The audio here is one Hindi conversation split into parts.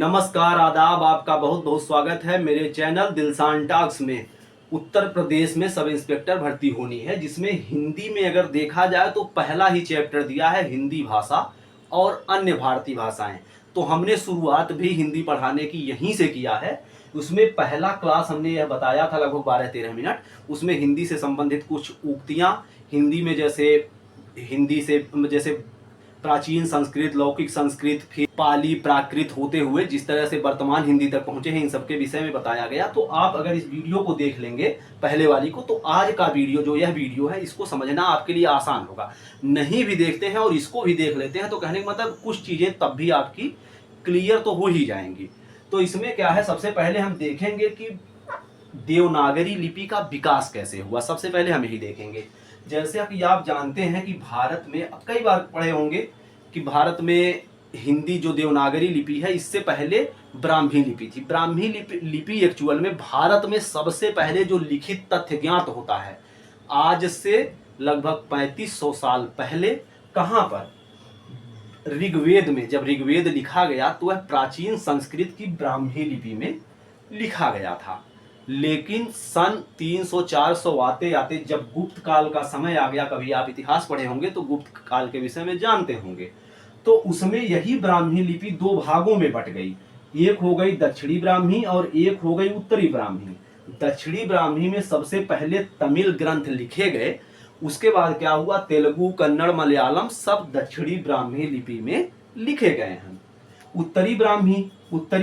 नमस्कार, आदाब। आपका बहुत बहुत स्वागत है मेरे चैनल दिलसान टॉक्स में। उत्तर प्रदेश में सब इंस्पेक्टर भर्ती होनी है, जिसमें हिंदी में अगर देखा जाए तो पहला ही चैप्टर दिया है हिंदी भाषा और अन्य भारतीय भाषाएं। तो हमने शुरुआत भी हिंदी पढ़ाने की यहीं से किया है। उसमें पहला क्लास हमने यह बताया था लगभग 12-13 मिनट। उसमें हिंदी से संबंधित कुछ उक्तियां हिंदी में, जैसे प्राचीन संस्कृत, लौकिक संस्कृत, फिर पाली, प्राकृत होते हुए जिस तरह से वर्तमान हिंदी तक पहुंचे हैं, इन सब के विषय में बताया गया। तो आप अगर इस वीडियो को देख लेंगे पहले वाली को, तो आज का वीडियो जो यह वीडियो है इसको समझना आपके लिए आसान होगा। नहीं भी देखते हैं और इसको भी देख लेते हैं तो कहने का मतलब कुछ चीजें तब भी आपकी क्लियर तो हो ही जाएंगी। तो इसमें क्या है, सबसे पहले हम देखेंगे कि देवनागरी लिपि का विकास कैसे हुआ। सबसे पहले हम यही देखेंगे। जैसे कि आप जानते हैं कि भारत में, अब कई बार पढ़े होंगे कि भारत में हिंदी जो देवनागरी लिपि है, इससे पहले ब्राह्मी लिपि थी। ब्राह्मी लिपि एक्चुअल में भारत में सबसे पहले जो लिखित तथ्य ज्ञात होता है, आज से लगभग 3500 साल पहले, कहाँ पर, ऋग्वेद में। जब ऋग्वेद लिखा गया तो वह प्राचीन संस्कृत की ब्राह्मी लिपि में लिखा गया था। लेकिन सन 300-400 आते आते जब गुप्त काल का समय आ गया, कभी आप इतिहास पढ़े होंगे तो गुप्त काल के विषय में जानते होंगे, तो उसमें यही ब्राह्मी लिपि दो भागों में बट गई। एक हो गई दक्षिणी ब्राह्मी और एक हो गई उत्तरी ब्राह्मी। दक्षिणी ब्राह्मी में सबसे पहले तमिल ग्रंथ लिखे गए, उसके बाद क्या हुआ, तेलुगु, कन्नड़, मलयालम सब दक्षिणी ब्राह्मी लिपि में लिखे गए हैं। उत्तरी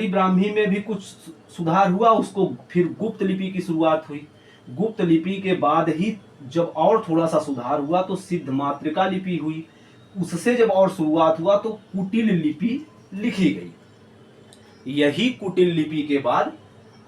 ब्राह्मी में भी कुछ सुधार हुआ, उसको फिर गुप्त लिपि की शुरुआत हुई। गुप्त लिपि के बाद ही जब और थोड़ा सा सुधार हुआ तो सिद्ध मातृका लिपि हुई। उससे जब और शुरुआत हुआ तो कुटिल लिपि लिखी गई। यही कुटिल लिपि के बाद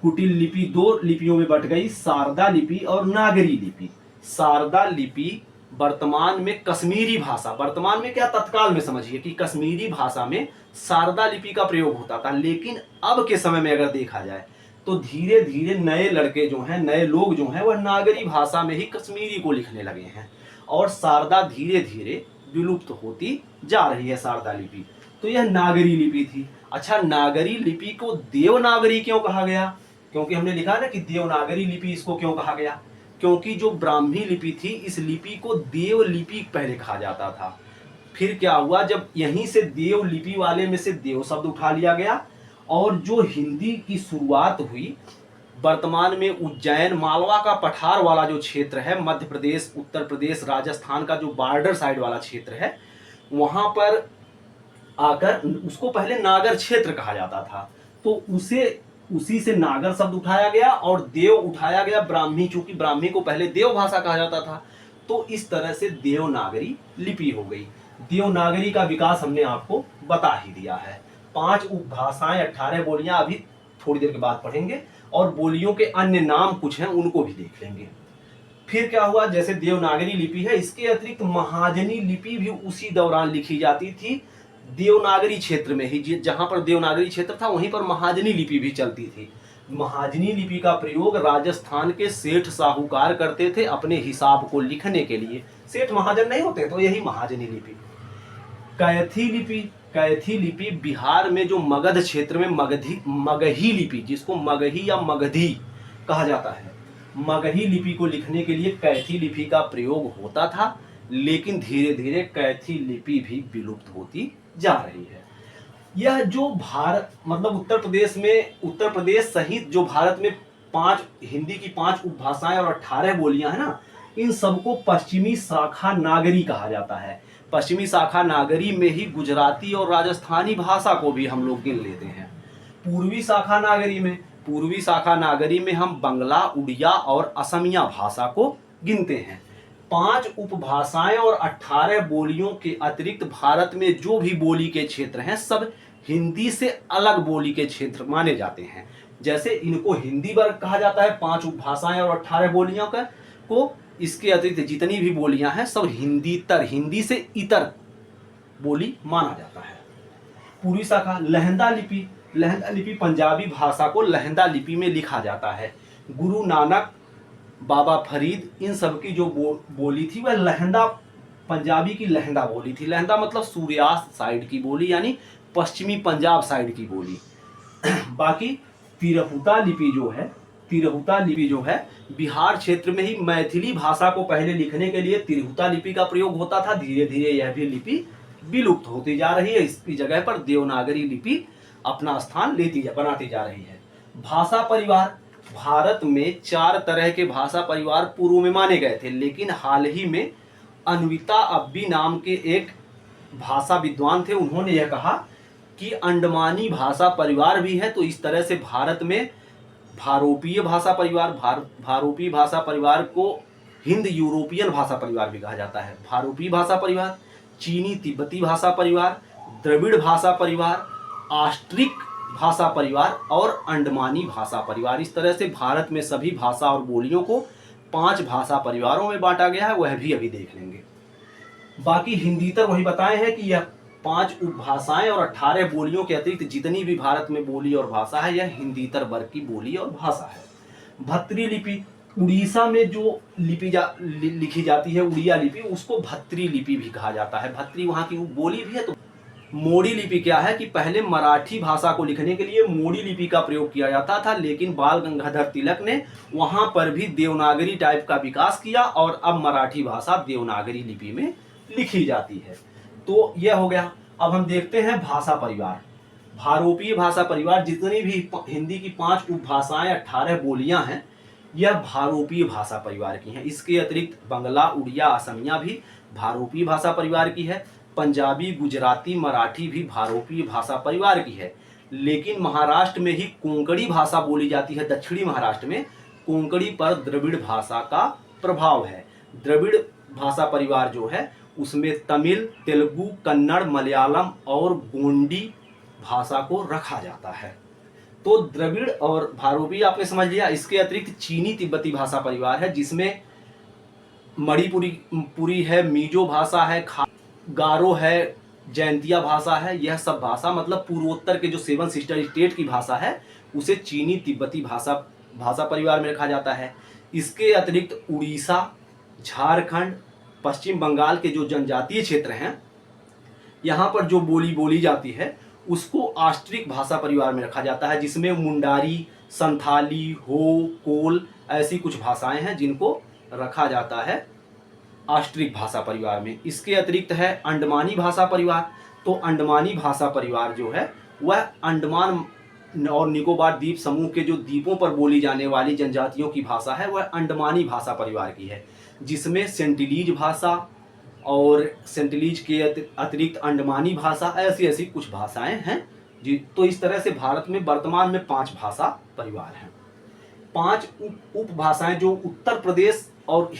कुटिल लिपि दो लिपियों में बट गई, शारदा लिपि और नागरी लिपि। शारदा लिपि वर्तमान में कश्मीरी भाषा, वर्तमान में क्या, तत्काल में समझिए कि कश्मीरी भाषा में शारदा लिपि का प्रयोग होता था। लेकिन अब के समय में अगर देखा जाए तो धीरे धीरे नए लड़के जो हैं, नए लोग जो हैं, वह नागरी भाषा में ही कश्मीरी को लिखने लगे हैं और शारदा धीरे धीरे विलुप्त होती जा रही है, शारदा लिपि। तो यह नागरी लिपि थी। अच्छा, नागरी लिपि को देवनागरी क्यों कहा गया? क्योंकि हमने लिखा ना कि देवनागरी लिपि इसको क्यों कहा गया, क्योंकि जो ब्राह्मी लिपि थी, इस लिपि को देव लिपि पहले कहा जाता था। फिर क्या हुआ, जब यहीं से देव लिपि वाले में से देव शब्द उठा लिया गया और जो हिंदी की शुरुआत हुई, वर्तमान में उज्जैन, मालवा का पठार वाला जो क्षेत्र है, मध्य प्रदेश, उत्तर प्रदेश, राजस्थान का जो बॉर्डर साइड वाला क्षेत्र है, वहां पर आकर उसको पहले नागर क्षेत्र कहा जाता था। तो उसी से नागर शब्द उठाया गया और देव उठाया गया ब्राह्मी, चूंकि ब्राह्मी को पहले देव भाषा कहा जाता था। तो इस तरह से देवनागरी लिपि हो गई। देवनागरी का विकास हमने आपको बता ही दिया है। 5 उपभाषाएं, 18 बोलियां अभी थोड़ी देर के बाद पढ़ेंगे और बोलियों के अन्य नाम कुछ हैं, उनको भी देख लेंगे। फिर क्या हुआ, जैसे देवनागरी लिपि है, इसके अतिरिक्त महाजनी लिपि भी उसी दौरान लिखी जाती थी। देवनागरी क्षेत्र में ही, जहां पर देवनागरी क्षेत्र था वहीं पर महाजनी लिपि भी चलती थी। महाजनी लिपि का प्रयोग राजस्थान के सेठ साहूकार करते थे अपने हिसाब को लिखने के लिए। सेठ महाजन नहीं होते, तो यही महाजनी लिपि। कैथी लिपि बिहार में जो मगध क्षेत्र में मगही लिपि, जिसको मगही या मगधी कहा जाता है, मगही लिपि को लिखने के लिए कैथी लिपि का प्रयोग होता था। लेकिन धीरे धीरे कैथी लिपि भी विलुप्त होती जा रही है। यह जो भारत, मतलब उत्तर प्रदेश सहित जो भारत में हिंदी की 5 उपभाषाएं और 18 बोलियां हैं ना, इन सबको पश्चिमी शाखा नागरी कहा जाता है। पश्चिमी शाखा नागरी में ही गुजराती और राजस्थानी भाषा को भी हम लोग गिन लेते हैं। पूर्वी शाखा नागरी में हम बंगला, उड़िया और असमिया भाषा को गिनते हैं। 5 उपभाषाएं और 18 बोलियों के अतिरिक्त भारत में जो भी बोली के क्षेत्र हैं, सब हिंदी से अलग बोली के क्षेत्र माने जाते हैं। जैसे इनको हिंदी वर्ग कहा जाता है, 5 उपभाषाएं और 18 बोलियों को। इसके अतिरिक्त जितनी भी बोलियां हैं सब हिंदी से इतर बोली माना जाता है। पूर्वी शाखा लहंदा लिपि पंजाबी भाषा को लहंदा लिपि में लिखा जाता है। गुरु नानक, बाबा फरीद, इन सब की जो बोली थी वह लहंदा, पंजाबी की लहंदा बोली थी। लहंदा मतलब सूर्यास्त साइड की बोली, यानी पश्चिमी पंजाब साइड की बोली। बाकी तिरहुता लिपि जो है, तिरहुता लिपि जो है बिहार क्षेत्र में ही मैथिली भाषा को पहले लिखने के लिए तिरहुता लिपि का प्रयोग होता था। धीरे धीरे यह भी लिपि विलुप्त होती जा रही है। इसकी जगह पर देवनागरी लिपि अपना स्थान बनाती जा रही है। भाषा परिवार, भारत में 4 तरह के भाषा परिवार पूर्व में माने गए थे, लेकिन हाल ही में अन्विता अब्बी नाम के एक भाषा विद्वान थे, उन्होंने यह कहा कि अंडमानी भाषा परिवार भी है। तो इस तरह से भारत में भारोपीय भाषा परिवार, भारोपीय भाषा परिवार को हिंद यूरोपियन भाषा परिवार भी कहा जाता है। भारोपीय भाषा परिवार, चीनी तिब्बती भाषा परिवार, द्रविड़ भाषा परिवार, ऑस्ट्रिक भाषा परिवार और अंडमानी भाषा परिवार। इस तरह से भारत में सभी भाषा और बोलियों को 5 भाषा परिवारों में बांटा गया है, वह भी अभी देख लेंगे। बाकी हिंदीतर वही बताए हैं कि यह 5 उपभाषाएं और 18 बोलियों के अतिरिक्त जितनी भी भारत में बोली और भाषा है, यह हिंदीतर वर्ग की बोली और भाषा है। भत्री लिपि, उड़ीसा में जो लिपि लिखी जाती है उड़िया लिपि, उसको भत्री लिपि भी कहा जाता है। भत्री वहाँ की बोली भी है। तो मोडी लिपि क्या है कि पहले मराठी भाषा को लिखने के लिए मोडी लिपि का प्रयोग किया जाता था, लेकिन बाल गंगाधर तिलक ने वहां पर भी देवनागरी टाइप का विकास किया और अब मराठी भाषा देवनागरी लिपि में लिखी जाती है। तो यह हो गया। अब हम देखते हैं भाषा परिवार। भारोपीय भाषा परिवार, जितनी भी हिंदी की 5 उपभाषाएं 18 बोलियां हैं, यह भारोपीय भाषा परिवार की हैं। इसके अतिरिक्त बंगला, उड़िया, असमिया भी भारोपीय भाषा परिवार की है। पंजाबी, गुजराती, मराठी भी भारोपीय भाषा परिवार की है। लेकिन महाराष्ट्र में ही कोंकणी भाषा बोली जाती है। दक्षिणी महाराष्ट्र में कोंकणी पर द्रविड़ भाषा का प्रभाव है। द्रविड़ भाषा परिवार जो है उसमें तमिल, तेलुगु, कन्नड़, मलयालम और गोंडी भाषा को रखा जाता है। तो द्रविड़ और भारोपीय आपने समझ लिया। इसके अतिरिक्त चीनी तिब्बती भाषा परिवार है, जिसमें मणिपुरी है, मिजो भाषा है, गारो है, जैंतिया भाषा है। यह सब भाषा मतलब पूर्वोत्तर के जो 7 सिस्टर स्टेट की भाषा है उसे चीनी तिब्बती भाषा परिवार में रखा जाता है। इसके अतिरिक्त उड़ीसा, झारखंड, पश्चिम बंगाल के जो जनजातीय क्षेत्र हैं, यहाँ पर जो बोली जाती है उसको ऑस्ट्रिक भाषा परिवार में रखा जाता है, जिसमें मुंडारी, संथाली, हो, कोल ऐसी कुछ भाषाएं हैं जिनको रखा जाता है ऑस्ट्रिक भाषा परिवार में। इसके अतिरिक्त है अंडमानी भाषा परिवार। तो अंडमानी भाषा परिवार जो है वह अंडमान और निकोबार द्वीप समूह के जो द्वीपों पर बोली जाने वाली जनजातियों की भाषा है, वह अंडमानी भाषा परिवार की है, जिसमें सेंटिलीज भाषा और सेंटिलीज के अतिरिक्त अंडमानी भाषा ऐसी कुछ भाषाएं हैं जी। तो इस तरह से भारत में वर्तमान में 5 भाषा परिवार हैं। 5 उपभाषाएं जो उत्तर प्रदेश और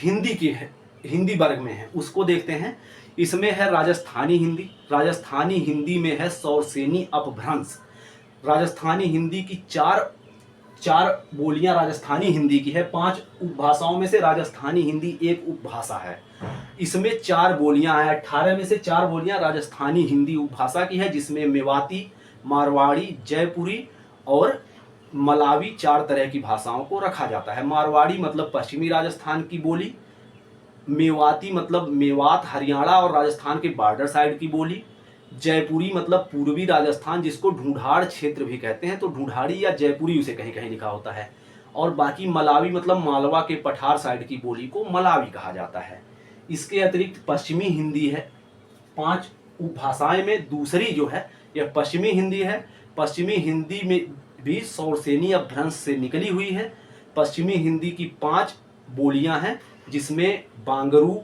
हिंदी वर्ग में है उसको देखते हैं। इसमें है राजस्थानी हिंदी। राजस्थानी हिंदी में है सौरसेनी अपभ्रंश। राजस्थानी हिंदी की 4 बोलियां राजस्थानी हिंदी की है। 5 उपभाषाओं में से राजस्थानी हिंदी एक उपभाषा है। इसमें 4 बोलियां हैं। 18 में से 4 बोलियां राजस्थानी हिंदी उपभाषा की है, जिसमें मेवाती, मारवाड़ी, जयपुरी और मलावी 4 तरह की भाषाओं को रखा जाता है। मारवाड़ी मतलब पश्चिमी राजस्थान की बोली, मेवाती मतलब मेवात, हरियाणा और राजस्थान के बॉर्डर साइड की बोली, जयपुरी मतलब पूर्वी राजस्थान जिसको ढूंढाड़ क्षेत्र भी कहते हैं, तो ढूंढाड़ी या जयपुरी उसे कहीं कहीं लिखा होता है। और बाकी मलावी मतलब मालवा के पठार साइड की बोली को मलावी कहा जाता है। इसके अतिरिक्त पश्चिमी हिंदी है। 5 उपभाषाएं में दूसरी जो है यह पश्चिमी हिंदी है। पश्चिमी हिंदी में भी सौरसेनी अपभ्रंश से निकली हुई है। पश्चिमी हिंदी की 5 बोलियां हैं, जिसमें बांगरू,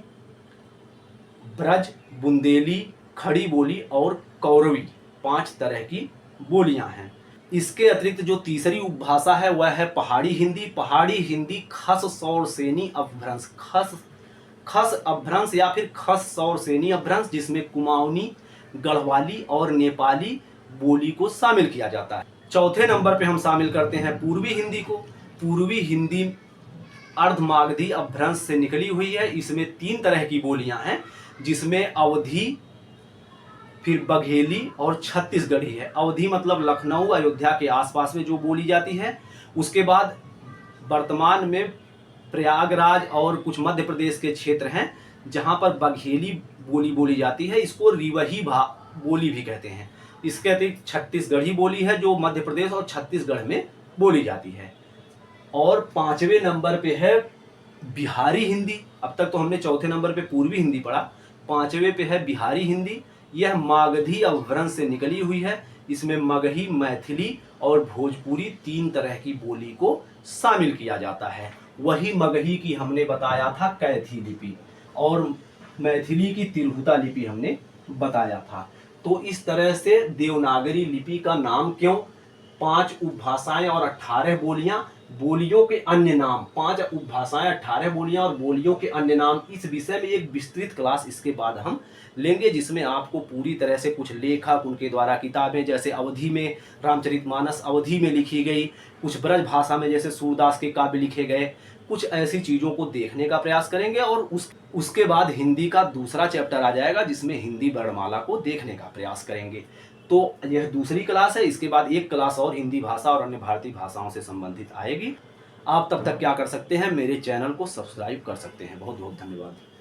ब्रज, बुंदेली, खड़ी बोली और कौरवी 5 तरह की बोलियां हैं। इसके अतिरिक्त जो तीसरी उपभाषा है वह है पहाड़ी हिंदी। पहाड़ी हिंदी खस सौरसेनी अपभ्रंश, खस अपभ्रंश या फिर खस सौरसेनी अपभ्रंश, जिसमें कुमाऊनी, गढ़वाली और नेपाली बोली को शामिल किया जाता है। चौथे नंबर पे हम शामिल करते हैं पूर्वी हिंदी को। पूर्वी हिंदी अर्धमागधी अपभ्रंश से निकली हुई है। इसमें 3 तरह की बोलियां हैं, जिसमें अवधी, फिर बघेली और छत्तीसगढ़ी है। अवधी मतलब लखनऊ, अयोध्या के आसपास में जो बोली जाती है। उसके बाद वर्तमान में प्रयागराज और कुछ मध्य प्रदेश के क्षेत्र हैं जहां पर बघेली बोली जाती है। इसको रिवही बोली भी कहते हैं। इसके अतिरिक्त छत्तीसगढ़ी बोली है जो मध्य प्रदेश और छत्तीसगढ़ में बोली जाती है। और 5वें नंबर पे है बिहारी हिंदी। अब तक तो हमने चौथे नंबर पे पूर्वी हिंदी पढ़ा, 5वें पे है बिहारी हिंदी। यह मागधी अपभ्रंश से निकली हुई है। इसमें मगही, मैथिली और भोजपुरी 3 तरह की बोली को शामिल किया जाता है। वही मगही की हमने बताया था कैथी लिपि, और मैथिली की तिरहुता लिपि हमने बताया था। तो इस तरह से देवनागरी लिपि का नाम क्यों, 5 उपभाषाएं और 18 बोलियां, बोलियों के अन्य नाम, 5 उपभाषाएं, 18 बोलियां और बोलियों के अन्य नाम, इस विषय में एक विस्तृत क्लास इसके बाद हम लेंगे, जिसमें आपको पूरी तरह से कुछ लेखक, उनके द्वारा किताबें, जैसे अवधी में रामचरितमानस अवधी में लिखी गई, कुछ ब्रज भाषा में जैसे सूरदास के काव्य लिखे गए, कुछ ऐसी चीज़ों को देखने का प्रयास करेंगे। और उसके बाद हिंदी का दूसरा चैप्टर आ जाएगा जिसमें हिंदी वर्णमाला को देखने का प्रयास करेंगे। तो यह दूसरी क्लास है। इसके बाद एक क्लास और हिंदी भाषा और अन्य भारतीय भाषाओं से संबंधित आएगी। आप तब तक क्या कर सकते हैं, मेरे चैनल को सब्सक्राइब कर सकते हैं। बहुत बहुत धन्यवाद।